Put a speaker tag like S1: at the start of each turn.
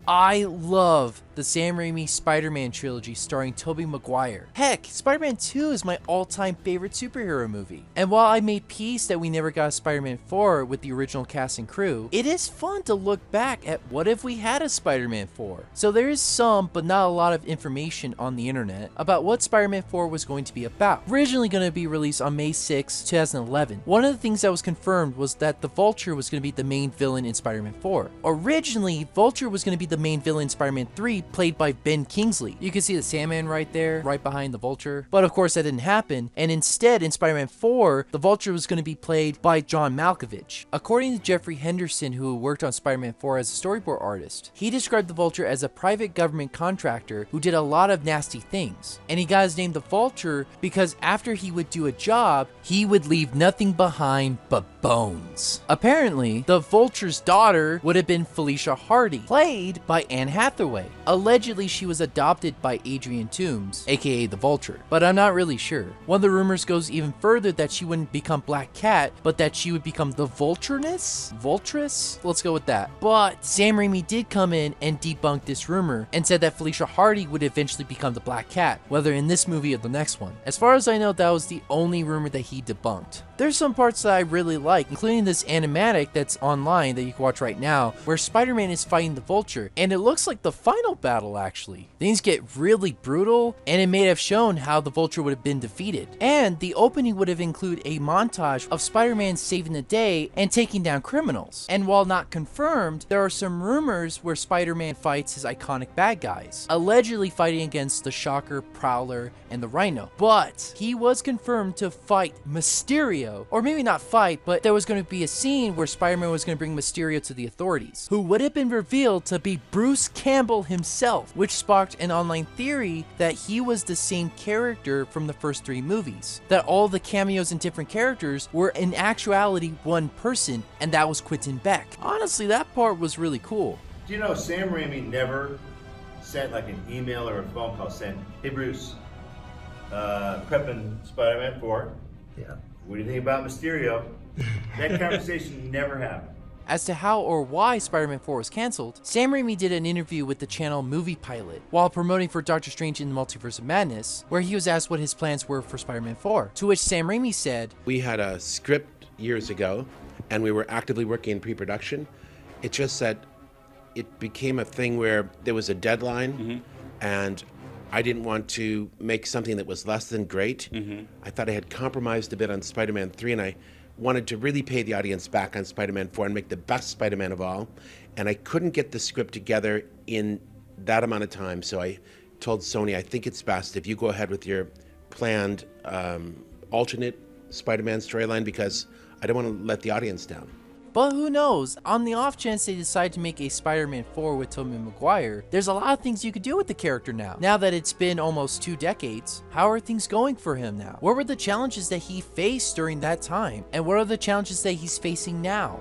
S1: I love the Sam Raimi Spider-Man trilogy starring Tobey Maguire. Heck, Spider-Man 2 is my all-time favorite superhero movie. And while I made peace that we never got a Spider-Man 4 with the original cast and crew, it is fun to look back at what if we had a Spider-Man 4. So there is some, but not a lot of information on the internet about what Spider-Man 4 was going to be about. Originally going to be released on May 6, 2011. One of the things that was confirmed was that the Vulture was going to be the main villain in Spider-Man 4. Originally, Vulture was going to be the main villain in Spider-Man 3, played by Ben Kingsley. You can see the Sandman right there, right behind the Vulture. But of course that didn't happen, and instead in Spider-Man 4, the Vulture was going to be played by John Malkovich. According to Jeffrey Henderson, who worked on Spider-Man 4 as a storyboard artist, he described the Vulture as a private government contractor who did a lot of nasty things. And he got his name the Vulture because after he would do a job, he would leave nothing behind but bones. Apparently, the Vulture's daughter would have been Felicia Hardy, played by Anne Hathaway. Allegedly, she was adopted by Adrian Toomes, aka the Vulture, but I'm not really sure. One of the rumors goes even further that she wouldn't become Black Cat, but that she would become the Vultureness? Vultress? Let's go with that. But Sam Raimi did come in and debunk this rumor and said that Felicia Hardy would eventually become the Black Cat, whether in this movie or the next one. As far as I know, that was the only rumor that he debunked. There's some parts that I really like, including this animatic that's online that you can watch right now, where Spider-Man is fighting the Vulture, and it looks like the final battle actually. Things get really brutal, and it may have shown how the Vulture would have been defeated. And the opening would have included a montage of Spider-Man saving the day and taking down criminals. And while not confirmed, there are some rumors where Spider-Man fights his iconic bad guys, allegedly fighting against the Shocker, Prowler, and the Rhino. But he was confirmed to fight Mysterio, or maybe not fight, but there was going to be a scene where Spider-Man was going to bring Mysterio to the authorities, who would have been revealed to be Bruce Campbell himself, which sparked an online theory that he was the same character from the first 3 movies, that all the cameos and different characters were in actuality one person, and that was Quentin Beck. Honestly, that part was really cool.
S2: Do you know Sam Raimi never sent like an email or a phone call saying, "Hey Bruce, prepping Spider-Man 4.
S3: Yeah.
S2: What do you think about Mysterio?" That conversation never happened.
S1: As to how or why Spider-Man 4 was cancelled, Sam Raimi did an interview with the channel Movie Pilot while promoting for Doctor Strange in the Multiverse of Madness, where he was asked what his plans were for Spider-Man 4, to which Sam Raimi said,
S3: We had a script years ago, and we were actively working in pre-production. It just that it became a thing where there was a deadline, and I didn't want to make something that was less than great. I thought I had compromised a bit on Spider-Man 3, and I wanted to really pay the audience back on Spider-Man 4 and make the best Spider-Man of all. And I couldn't get the script together in that amount of time, so I told Sony, I think it's best if you go ahead with your planned alternate Spider-Man storyline, because I don't want to let the audience down.
S1: but who knows, on the off chance they decide to make a Spider-Man 4 with Tobey Maguire, there's a lot of things you could do with the character now. Now that it's been almost 2 decades, how are things going for him now? What were the challenges that he faced during that time? And what are the challenges that he's facing now?